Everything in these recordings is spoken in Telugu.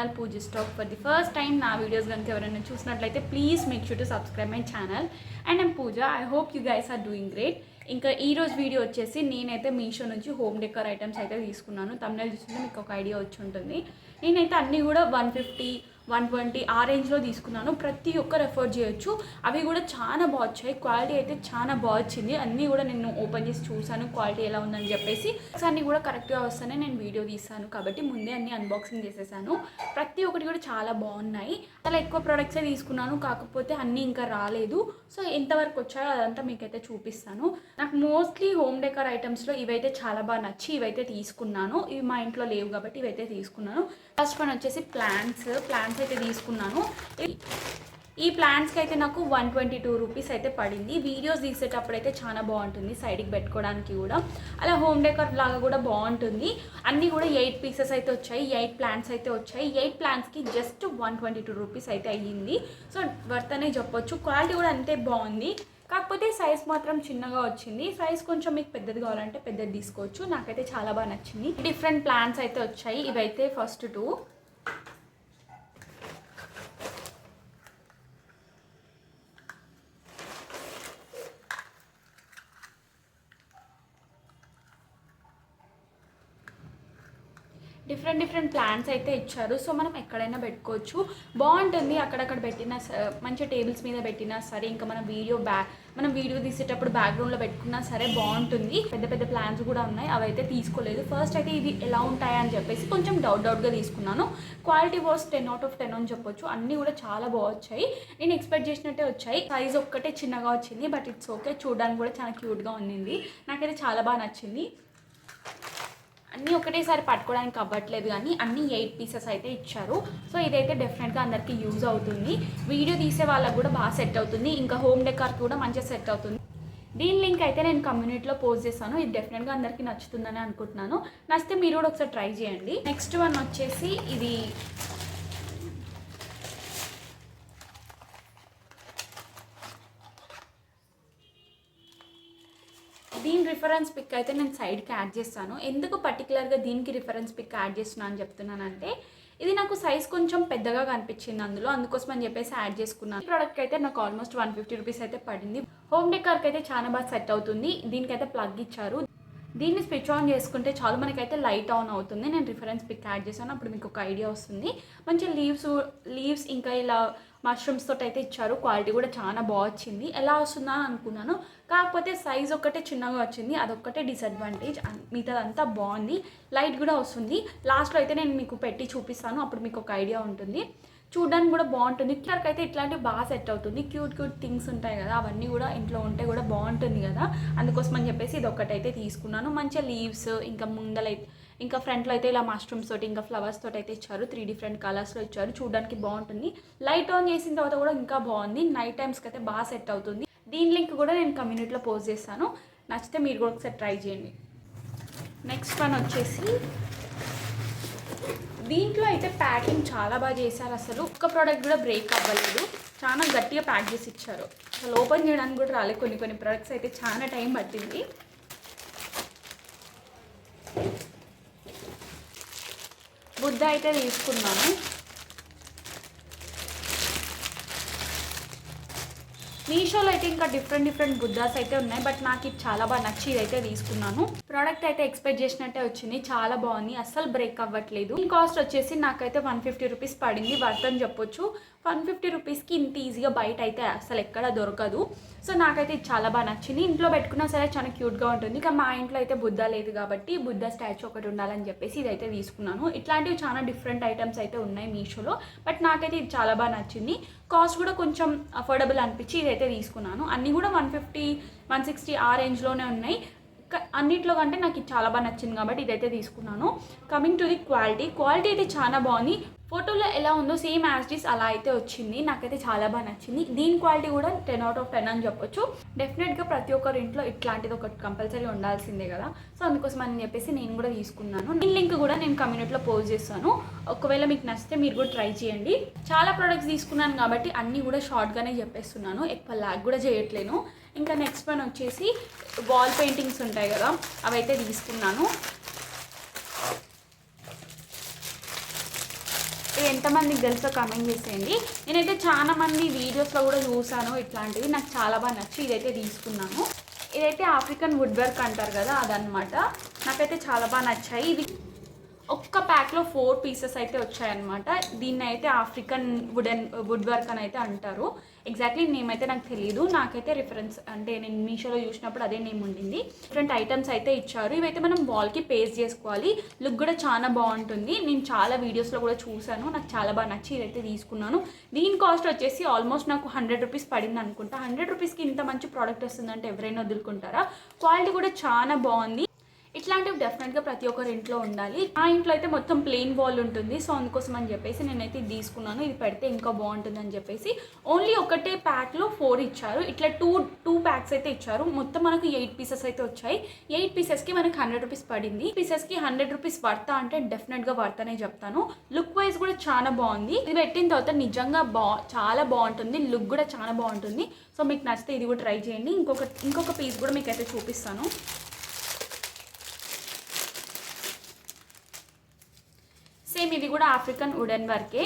Channel Pooja stack. For the first time నా వీడియోస్ కనుక ఎవరైనా చూసినట్లయితే please make sure to subscribe my channel. And I'm Pooja. I hope you guys are doing great. ఇంకా ఈరోజు వీడియో వచ్చేసి నేనైతే మీషో నుంచి హోమ్ డెకర్ ఐటమ్స్ అయితే తీసుకున్నాను. తమ్నెల్ చూస్తుంటే మీకు ఒక ఐడియా వచ్చి ఉంటుంది. నేనైతే అన్నీ కూడా 150, 120 ఆ రేంజ్లో తీసుకున్నాను. ప్రతి ఒక్కరు ఎఫర్ట్ చేయొచ్చు. అవి కూడా చాలా బాగా వచ్చాయి. క్వాలిటీ అయితే చాలా బాగా వచ్చింది. అన్నీ కూడా నేను ఓపెన్ చేసి చూసాను క్వాలిటీ ఎలా ఉందని చెప్పేసి. అన్నీ కూడా కరెక్ట్గా వస్తేనే నేను వీడియో తీసాను కాబట్టి ముందే అన్నీ అన్బాక్సింగ్ చేసేసాను. ప్రతి ఒక్కటి కూడా చాలా బాగున్నాయి. చాలా ఎక్కువ ప్రొడక్ట్సే తీసుకున్నాను, కాకపోతే అన్నీ ఇంకా రాలేదు. సో ఎంతవరకు వచ్చాయో అదంతా మీకైతే చూపిస్తాను. నాకు మోస్ట్లీ హోమ్ డెకర్ ఐటమ్స్లో ఇవైతే చాలా బాగా నచ్చి ఇవైతే తీసుకున్నాను. ఇవి మా ఇంట్లో లేవు కాబట్టి ఇవైతే తీసుకున్నాను. ఫస్ట్ వన్ వచ్చేసి ప్లాంట్స్ అయితే తీసుకున్నాను. ఈ ప్లాంట్స్కి అయితే నాకు 122 రూపీస్ అయితే పడింది. వీడియోస్ తీసేటప్పుడు అయితే చాలా బాగుంటుంది, సైడ్కి పెట్టుకోవడానికి కూడా. అలా హోమ్ డెకర్ లాగా కూడా బాగుంటుంది. అన్నీ కూడా 8 పీసెస్ అయితే వచ్చాయి. 8 ప్లాంట్స్ అయితే వచ్చాయి. 8 ప్లాంట్స్కి జస్ట్ 122 రూపీస్ అయితే అయ్యింది. సో వర్త్ అనే చెప్పొచ్చు. క్వాలిటీ కూడా అంతే బాగుంది. కాకపోతే సైజ్ మాత్రం చిన్నగా వచ్చింది. సైజ్ కొంచెం మీకు పెద్దది కావాలంటే పెద్దది తీసుకోవచ్చు. నాకైతే చాలా బాగా నచ్చింది. డిఫరెంట్ ప్లాంట్స్ అయితే వచ్చాయి. ఇవైతే ఫస్ట్ 2. డిఫరెంట్ ప్లాంట్స్ అయితే ఇచ్చారు. సో మనం ఎక్కడైనా పెట్టుకోవచ్చు. బాగుంటుంది. అక్కడక్కడ పెట్టినా మంచి టేబుల్స్ మీద పెట్టినా సరే, ఇంకా మనం వీడియో తీసేటప్పుడు బ్యాక్గ్రౌండ్లో పెట్టుకున్నా సరే బాగుంటుంది. పెద్ద ప్లాంట్స్ కూడా ఉన్నాయి. అవైతే తీసుకోలేదు. ఫస్ట్ అయితే ఇవి ఎలా ఉంటాయా అని చెప్పేసి కొంచెం డౌట్గా తీసుకున్నాను. క్వాలిటీ వాస్ 10 out of 10 అని చెప్పొచ్చు. అన్నీ కూడా చాలా బాగా వచ్చాయి. నేను ఎక్స్పెక్ట్ చేసినట్టే వచ్చాయి. సైజ్ ఒక్కటే చిన్నగా వచ్చింది, బట్ ఇట్స్ ఓకే. చూడడానికి కూడా చాలా క్యూట్గా ఉండింది. నాకైతే చాలా బాగా నచ్చింది. అన్నీ ఒకటేసారి పట్టుకోవడానికి అవ్వట్లేదు, కానీ అన్నీ 8 పీసెస్ అయితే ఇచ్చారు. సో ఇదైతే డెఫినెట్గా అందరికీ యూజ్ అవుతుంది. వీడియో తీసే వాళ్ళకు కూడా బాగా సెట్ అవుతుంది. ఇంకా హోమ్ డెకర్ కూడా మంచిగా సెట్ అవుతుంది. దీని లింక్ అయితే నేను కమ్యూనిటీలో పోస్ట్ చేస్తాను. ఇది డెఫినెట్గా అందరికీ నచ్చుతుందని అనుకుంటున్నాను. నచ్చితే మీరు కూడా ఒకసారి ట్రై చేయండి. నెక్స్ట్ వన్ వచ్చేసి ఇది దీని రిఫరెన్స్ పిక్ అయితే నేను సైడ్కి యాడ్ చేస్తాను. ఎందుకు పర్టికులర్గా దీనికి రిఫరెన్స్ పిక్ యాడ్ చేస్తున్నాను అని చెప్తున్నానంటే, ఇది నాకు సైజ్ కొంచెం పెద్దగా కనిపించింది అందుకోసం అని చెప్పేసి యాడ్ చేసుకున్నాను. ఈ ప్రోడక్ట్ అయితే నాకు ఆల్మోస్ట్ 150 రూపీస్ అయితే పడింది. హోమ్ డెకర్కి అయితే చాలా బాగా సెట్ అవుతుంది. దీనికైతే ప్లగ్ ఇచ్చారు. దీన్ని స్విచ్ ఆన్ చేసుకుంటే చాలు, మనకైతే లైట్ ఆన్ అవుతుంది. నేను రిఫరెన్స్ పిక్ యాడ్ చేశాను, అప్పుడు మీకు ఒక ఐడియా వస్తుంది. మంచి లీవ్స్ ఇంకా ఇలా మష్రూమ్స్ తోటి అయితే ఇచ్చారు. క్వాలిటీ కూడా చాలా బాగా వచ్చింది. ఎలా వస్తుందా అని అనుకున్నాను, కాకపోతే సైజ్ ఒక్కటే చిన్నగా వచ్చింది. అదొక్కటే డిసడ్వాంటేజ్. మిగతాదంతా బాగుంది. లైట్ కూడా వస్తుంది. లాస్ట్లో అయితే నేను మీకు పెట్టి చూపిస్తాను, అప్పుడు మీకు ఒక ఐడియా ఉంటుంది. చూడడానికి కూడా బాగుంటుంది. ఇక్కడికి అయితే ఇట్లాంటివి బాగా సెట్ అవుతుంది. క్యూట్ థింగ్స్ ఉంటాయి కదా, అవన్నీ కూడా ఇంట్లో ఉంటే కూడా బాగుంటుంది కదా. అందుకోసం అని చెప్పేసి ఇది ఒక్కటైతే తీసుకున్నాను. మంచిగా లీవ్స్ ఇంకా ఫ్రంట్లో అయితే ఇలా మష్రూమ్స్ తోటి ఇంకా ఫ్లవర్స్ తోటి అయితే ఇచ్చారు. 3 డిఫరెంట్ కలర్స్లో ఇచ్చారు. చూడడానికి బాగుంటుంది. లైట్ ఆన్ చేసిన తర్వాత కూడా ఇంకా బాగుంది. నైట్ టైమ్స్కి అయితే బాగా సెట్ అవుతుంది. దీని లింక్ కూడా నేను కమ్యూనిటీలో పోస్ట్ చేస్తాను. నచ్చితే మీరు కూడా ఒకసారి ట్రై చేయండి. నెక్స్ట్ వన్ వచ్చేసి దీంట్లో అయితే ప్యాకింగ్ చాలా బాగా చేశారు. అసలు ఒక్క ప్రోడక్ట్ కూడా బ్రేక్ అవ్వలేదు. చాలా గట్టిగా ప్యాక్ చేసి ఇచ్చారు. అసలు ఓపెన్ చేయడానికి కూడా రాలేదు. కొన్ని ప్రోడక్ట్స్ అయితే చాలా టైం పట్టింది. బుద్ధ అయితే తీసుకున్నాను. మీషోలో అయితే ఇంకా డిఫరెంట్ బుద్ధాస్ అయితే ఉన్నాయి, బట్ నాకు ఇది చాలా బాగా నచ్చి ఇదైతే తీసుకున్నాను. ప్రోడక్ట్ అయితే ఎక్స్పెక్ట్ చేసినట్టే వచ్చింది. చాలా బాగుంది. అస్సలు బ్రేక్ అవ్వట్లేదు. ఈ కాస్ట్ వచ్చేసి నాకైతే 150 రూపీస్ పడింది. వర్త్ అని చెప్పొచ్చు. 150 రూపీస్కి ఇంత ఈజీగా బయట అయితే అసలు ఎక్కడ దొరకదు. సో నాకైతే ఇది చాలా బాగా నచ్చింది. ఇంట్లో పెట్టుకున్నా సరే చాలా క్యూట్గా ఉంటుంది. ఇంకా మా ఇంట్లో అయితే బుద్ధ లేదు కాబట్టి బుద్ధ స్టాచ్యూ ఒకటి ఉండాలని చెప్పేసి ఇదైతే తీసుకున్నాను. ఇట్లాంటివి చాలా డిఫరెంట్ ఐటమ్స్ అయితే ఉన్నాయి మీషోలో, బట్ నాకైతే ఇది చాలా బాగా నచ్చింది. కాస్ట్ కూడా కొంచెం అఫోర్డబుల్ అనిపించి ఇదైతే తీసుకున్నాను. అన్నీ కూడా 150, 160 ఆ రేంజ్లోనే ఉన్నాయి. అన్నిట్లో కంటే నాకు ఇది చాలా బాగా నచ్చింది కాబట్టి ఇదైతే తీసుకున్నాను. కమింగ్ టు ది క్వాలిటీ అయితే చాలా బాగుంది. ఫోటోలో ఎలా ఉందో సేమ్ యాజ్ ఇట్ ఈస్ అలా అయితే వచ్చింది. నాకైతే చాలా బాగా నచ్చింది. దీని క్వాలిటీ కూడా 10 out of 10 అని చెప్పొచ్చు. డెఫినెట్గా ప్రతి ఒక్కరి ఇంట్లో ఇట్లాంటిది ఒకటి కంపల్సరీ ఉండాల్సిందే కదా. సో అందుకోసం అని చెప్పేసి నేను కూడా తీసుకున్నాను. దీని లింక్ కూడా నేను కమ్యూనిటీలో పోస్ట్ చేస్తాను. ఒకవేళ మీకు నచ్చితే మీరు కూడా ట్రై చేయండి. చాలా ప్రోడక్ట్స్ తీసుకున్నాను కాబట్టి అన్నీ కూడా షార్ట్గానే చెప్పేస్తున్నాను. ఎక్కువ లాగ్ కూడా చేయట్లేను. ఇంకా నెక్స్ట్ వన్ వచ్చేసి వాల్ పెయింటింగ్స్ ఉంటాయి కదా, అవైతే తీసుకున్నాను. ఎంతమందికి తెలుసో కామెంట్ చేసేయండి. నేనైతే చాలా మంది వీడియోస్లో కూడా చూసాను ఇట్లాంటివి, నాకు చాలా బాగా నచ్చి ఇదైతే తీసుకున్నాను. ఇదైతే ఆఫ్రికన్ వుడ్ వర్క్ అంటారు కదా, అదనమాట. నాకైతే చాలా బాగా నచ్చాయి. ఇది ఒక్క ప్యాక్లో 4 పీసెస్ అయితే వచ్చాయన్నమాట. దీన్ని అయితే ఆఫ్రికన్ వుడ్ వర్క్ అని అయితే అంటారు. ఎగ్జాక్ట్లీ నేమ్ అయితే నాకు తెలియదు. నాకైతే రిఫరెన్స్ అంటే నేను మీషోలో చూసినప్పుడు అదే నేమ్ ఉండింది. డిఫరెంట్ ఐటమ్స్ అయితే ఇచ్చారు. ఇవైతే మనం వాల్కి పేస్ట్ చేసుకోవాలి. లుక్ కూడా చాలా బాగుంటుంది. నేను చాలా వీడియోస్లో కూడా చూశాను, నాకు చాలా బాగా నచ్చి ఇదైతే తీసుకున్నాను. దీని కాస్ట్ వచ్చేసి ఆల్మోస్ట్ నాకు 100 రూపీస్ పడింది అనుకుంటా. 100 రూపీస్కి ఇంత మంచి ప్రోడక్ట్ వస్తుందంటే ఎవరైనా వదులుకుంటారా? క్వాలిటీ కూడా చాలా బాగుంది. ఇట్లాంటివి డెఫినెట్గా ప్రతి ఒక్కరి ఇంట్లో ఉండాలి. మా ఇంట్లో అయితే మొత్తం ప్లెయిన్ వాల్ ఉంటుంది, సో అందుకోసం అని చెప్పేసి నేనైతే ఇది తీసుకున్నాను. ఇది పెడితే ఇంకా బాగుంటుంది అని చెప్పేసి ఓన్లీ ఒకటే ప్యాక్లో 4 ఇచ్చారు. ఇట్లా టూ ప్యాక్స్ అయితే ఇచ్చారు. మొత్తం మనకు 8 పీసెస్ అయితే వచ్చాయి. 8 పీసెస్కి మనకు 100 రూపీస్ పడింది. పీసెస్కి 100 రూపీస్ వర్తా అంటే డెఫినెట్గా వర్తనే చెప్తాను. లుక్ వైజ్ కూడా చాలా బాగుంది. ఇది పెట్టిన తర్వాత నిజంగా చాలా బాగుంటుంది. లుక్ కూడా చాలా బాగుంటుంది. సో మీకు నచ్చితే ఇది కూడా ట్రై చేయండి. ఇంకొక పీస్ కూడా మీకు అయితే చూపిస్తాను. సేమ్ ఇది కూడా ఆఫ్రికన్ వుడెన్ వర్కే.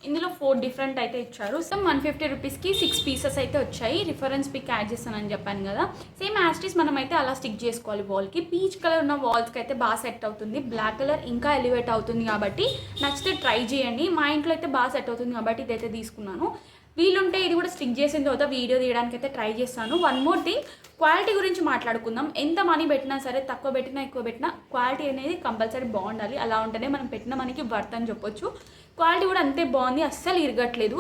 ఇందులో 4 డిఫరెంట్ అయితే ఇచ్చారు. సో 150 రూపీస్కి 6 పీసెస్ అయితే వచ్చాయి. రిఫరెన్స్ పిక్ యాడ్ చేస్తానని చెప్పాను కదా. సేమ్ యాస్టీస్ మనం అయితే అలా స్టిక్ చేసుకోవాలి వాల్కి. పీచ్ కలర్ ఉన్న వాల్స్కి అయితే బాగా సెట్ అవుతుంది. బ్లాక్ కలర్ ఇంకా ఎలివేట్ అవుతుంది కాబట్టి నచ్చితే ట్రై చేయండి. మా ఇంట్లో అయితే బాగా సెట్ అవుతుంది కాబట్టి ఇదైతే తీసుకున్నాను. వీలుంటే ఇది కూడా స్టిక్ చేసిన తర్వాత వీడియో తీయడానికి అయితే ట్రై చేస్తాను. వన్ మోర్ థింగ్, క్వాలిటీ గురించి మాట్లాడుకుందాం. ఎంత మనీ పెట్టినా సరే, తక్కువ పెట్టినా ఎక్కువ పెట్టినా క్వాలిటీ అనేది కంపల్సరీ బాగుండాలి. అలా ఉంటేనే మనం పెట్టిన మనకి వర్త్ అని చెప్పొచ్చు. క్వాలిటీ కూడా అంతే బాగుంది, అస్సలు ఇరగట్లేదు.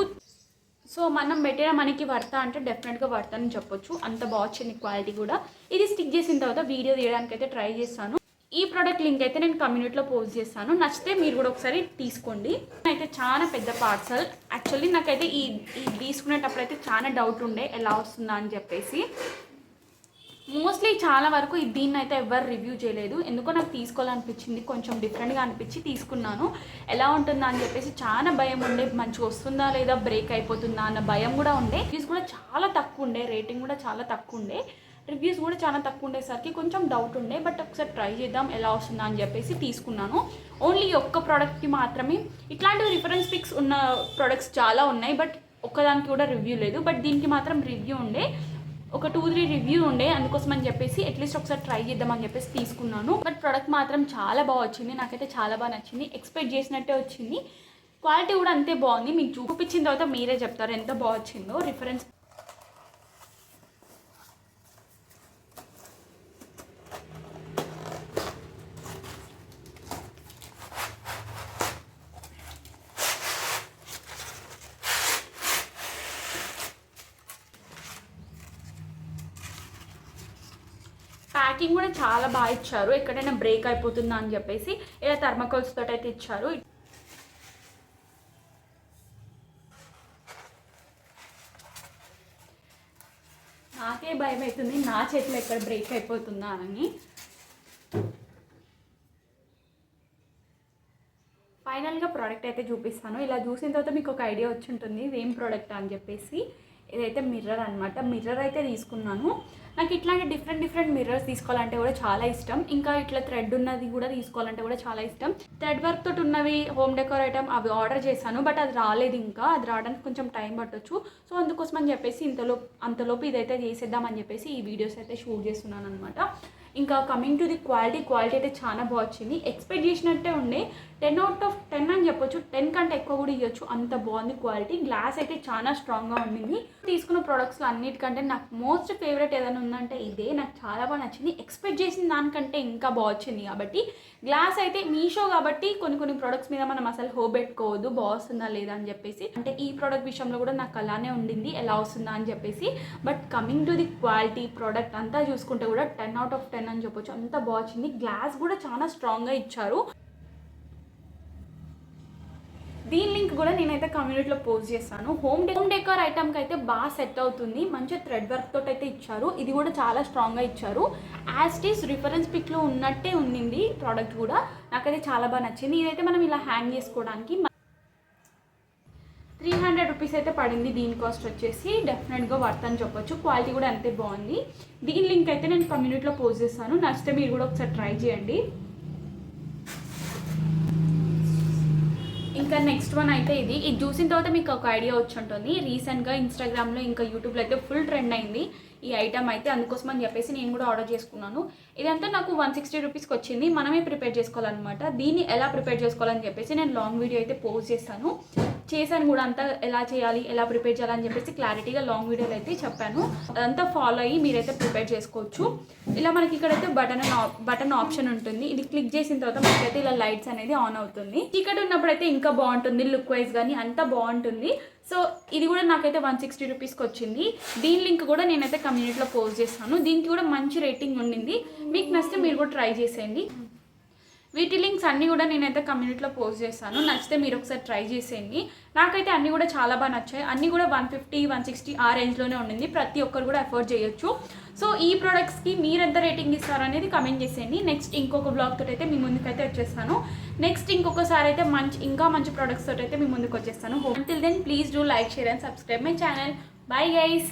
సో మనం పెట్టిన మనకి వర్త అంటే డెఫినెట్గా వర్త్ అని చెప్పొచ్చు. అంత బాగుంది క్వాలిటీ కూడా. ఇది స్టిక్ చేసిన తర్వాత వీడియో తీయడానికి అయితే ట్రై చేస్తాను. ఈ ప్రోడక్ట్ లింక్ అయితే నేను కమ్యూనిటీలో పోస్ట్ చేస్తాను. నచ్చితే మీరు కూడా ఒకసారి తీసుకోండి. అయితే చాలా పెద్ద పార్సల్. యాక్చువల్లీ నాకైతే ఈ తీసుకునేటప్పుడు అయితే చాలా డౌట్ ఉండే ఎలా వస్తుందా అని చెప్పేసి. మోస్ట్లీ చాలా వరకు దీన్ని అయితే ఎవరు రివ్యూ చేయలేదు. ఎందుకో నాకు తీసుకోవాలనిపించింది, కొంచెం డిఫరెంట్గా అనిపించి తీసుకున్నాను. ఎలా ఉంటుందా అని చెప్పేసి చాలా భయం ఉండే, మంచిగా వస్తుందా లేదా బ్రేక్ అయిపోతుందా అన్న భయం కూడా ఉండే. రివ్యూస్ కూడా చాలా తక్కువ ఉండే, రేటింగ్ కూడా చాలా తక్కువ ఉండే. రివ్యూస్ కూడా చాలా తక్కువ ఉండేసరికి కొంచెం డౌట్ ఉండే. బట్ ఒకసారి ట్రై చేద్దాం ఎలా వస్తుందా అని చెప్పేసి తీసుకున్నాను. ఓన్లీ ఒక్క ప్రోడక్ట్కి మాత్రమే. ఇట్లాంటివి రిఫరెన్స్ పిక్స్ ఉన్న ప్రోడక్ట్స్ చాలా ఉన్నాయి, బట్ ఒక్కదానికి కూడా రివ్యూ లేదు. బట్ దీనికి మాత్రం రివ్యూ ఉండే, ఒక 2-3 రివ్యూ ఉండే. అందుకోసం అని చెప్పేసి అట్లీస్ట్ ఒకసారి ట్రై చేద్దామని చెప్పేసి తీసుకున్నాను. బట్ ప్రోడక్ట్ మాత్రం చాలా బాగా వచ్చింది. నాకైతే చాలా బాగా నచ్చింది. ఎక్స్పెక్ట్ చేసినట్టే వచ్చింది. క్వాలిటీ కూడా అంతే బాగుంది. మీకు చూపించిన తర్వాత మీరే చెప్తారు ఎంత బాగా వచ్చిందో. రిఫరెన్స్ ప్యాకింగ్ కూడా చాలా బాగా ఇచ్చారు. ఎక్కడైనా బ్రేక్ అయిపోతుందా అని చెప్పేసి ఇలా థర్మాకోల్స్ తోటి అయితే ఇచ్చారు. నాకే భయం అవుతుంది, నా చేతిలో ఎక్కడ బ్రేక్ అయిపోతుందా అని. ఫైనల్గా ప్రోడక్ట్ అయితే చూపిస్తాను. ఇలా చూసిన తర్వాత మీకు ఒక ఐడియా వచ్చి ఉంటుంది ఇదేం ప్రోడక్ట్ అని చెప్పేసి. ఇదైతే మిర్రర్ అనమాట. మిర్రర్ అయితే తీసుకున్నాను. నాకు ఇట్లాంటి డిఫరెంట్ మిర్రర్స్ తీసుకోవాలంటే కూడా చాలా ఇష్టం. ఇంకా ఇట్లా థ్రెడ్ ఉన్నది కూడా తీసుకోవాలంటే కూడా చాలా ఇష్టం. థ్రెడ్ వర్క్ తోటి ఉన్నవి హోమ్ డెకోర్ ఐటమ్ అవి ఆర్డర్ చేశాను, బట్ అది రాలేదు. ఇంకా అది రావడానికి కొంచెం టైం పట్టొచ్చు. సో అందుకోసం అని చెప్పేసి అంతలోపు ఇదైతే చేసేద్దామని చెప్పేసి ఈ వీడియోస్ అయితే షూట్ చేస్తున్నాను అనమాట. ఇంకా కమింగ్ టు ది క్వాలిటీ అయితే చాలా బాగా వచ్చింది. ఎక్స్పెక్ట్ చేసినట్టే ఉండే. 10/10 అని చెప్పొచ్చు. 10 కంటే ఎక్కువ కూడా ఇవ్వచ్చు, అంత బాగుంది క్వాలిటీ. గ్లాస్ అయితే చాలా స్ట్రాంగ్గా ఉండింది. తీసుకున్న ప్రోడక్ట్స్లో అన్నిటికంటే నాకు మోస్ట్ ఫేవరెట్ ఏదైనా ఉందంటే ఇదే. నాకు చాలా బాగా నచ్చింది. ఎక్స్పెక్ట్ చేసిన దానికంటే ఇంకా బాగా వచ్చింది. కాబట్టి గ్లాస్ అయితే మీషో కాబట్టి కొన్ని ప్రోడక్ట్స్ మీద మనం అసలు హోప్ పెట్టుకోవద్దు బాగా వస్తుందా లేదా అని చెప్పేసి. అంటే ఈ ప్రోడక్ట్ విషయంలో కూడా నాకు అలానే ఉండింది, ఎలా వస్తుందా అని చెప్పేసి. But coming to the quality product అంతా చూసుకుంటే కూడా 10/10 అని చెప్పొచ్చు. అంత బాగా వచ్చింది. గ్లాస్ కూడా చాలా స్ట్రాంగ్గా ఇచ్చారు. దీని లింక్ కూడా నేనైతే కమ్యూనిటీలో పోస్ట్ చేస్తాను. హోమ్ డెకోర్ ఐటమ్కి అయితే బాగా సెట్ అవుతుంది. మంచిగా థ్రెడ్ వర్క్ తోటి అయితే ఇచ్చారు. ఇది కూడా చాలా స్ట్రాంగ్గా ఇచ్చారు. యాజ్ ఇట్ ఈస్ రిఫరెన్స్ పిక్లో ఉన్నట్టే ఉండింది ప్రోడక్ట్ కూడా. నాకైతే చాలా బాగా నచ్చింది. ఇదైతే మనం ఇలా హ్యాంగ్ చేసుకోవడానికి 300 రూపీస్ అయితే పడింది. దీని కాస్ట్ వచ్చేసి డెఫినెట్గా వర్త్ అని చెప్పొచ్చు. క్వాలిటీ కూడా అంతే బాగుంది. దీని లింక్ అయితే నేను కమ్యూనిటీలో పోస్ట్ చేస్తాను. నచ్చితే మీరు కూడా ఒకసారి ట్రై చేయండి. నెక్స్ట్ వన్ అయితే ఇది చూసిన తర్వాత మీకు ఒక ఐడియా వచ్చి ఉంటుంది. రీసెంట్గా ఇన్స్టాగ్రామ్లో ఇంకా యూట్యూబ్లో అయితే ఫుల్ ట్రెండ్ అయింది ఈ ఐటమ్ అయితే. అందుకోసం అని చెప్పేసి నేను కూడా ఆర్డర్ చేసుకున్నాను. ఇదంతా నాకు 160 రూపీస్కి వచ్చింది. మనమే ప్రిపేర్ చేసుకోవాలన్నమాట. దీన్ని ఎలా ప్రిపేర్ చేసుకోవాలని చెప్పేసి నేను లాంగ్ వీడియో అయితే పోస్ట్ చేశాను కూడా. అంతా ఎలా చేయాలి, ఎలా ప్రిపేర్ చేయాలని చెప్పేసి క్లారిటీగా లాంగ్ వీడియోలో అయితే చెప్పాను. అదంతా ఫాలో అయ్యి మీరైతే ప్రిపేర్ చేసుకోవచ్చు. ఇలా మనకి ఇక్కడైతే బటన్ ఆప్షన్ ఉంటుంది. ఇది క్లిక్ చేసిన తర్వాత మనకైతే ఇలా లైట్స్ అనేది ఆన్ అవుతుంది. చీకటి ఉన్నప్పుడు అయితే ఇంకా బాగుంటుంది, లుక్ వైజ్ కానీ అంతా బాగుంటుంది. సో ఇది కూడా నాకైతే 160 రూపీస్కి వచ్చింది. దీని లింక్ కూడా నేనైతే కమ్యూనిటీలో పోస్ట్ చేస్తాను. దీనికి కూడా మంచి రేటింగ్ ఉండింది. మీకు నచ్చితే మీరు కూడా ట్రై చేసేయండి. వీటి లింక్స్ అన్నీ కూడా నేనైతే కమ్యూనిటీలో పోస్ట్ చేస్తాను. నచ్చితే మీరు ఒకసారి ట్రై చేసేయండి. నాకైతే అన్నీ కూడా చాలా బాగా నచ్చాయి. అన్నీ కూడా 150, 160 ఆ రేంజ్లోనే ఉండింది. ప్రతి ఒక్కరు కూడా అఫోర్డ్ చేయొచ్చు. సో ఈ ప్రోడక్ట్స్కి మీరు ఎంత రేటింగ్ ఇస్తారనేది కమెంట్ చేసేయండి. నెక్స్ట్ ఇంకొక బ్లాగ్ తోటి అయితే మీ ముందుకైతే వచ్చేస్తాను. నెక్స్ట్ ఇంకొకసారి అయితే ఇంకా మంచి ప్రోడక్ట్స్ తోటి అయితే మీ ముందుకు వచ్చేస్తాను. Until then, please do like, share and subscribe my channel. Bye guys.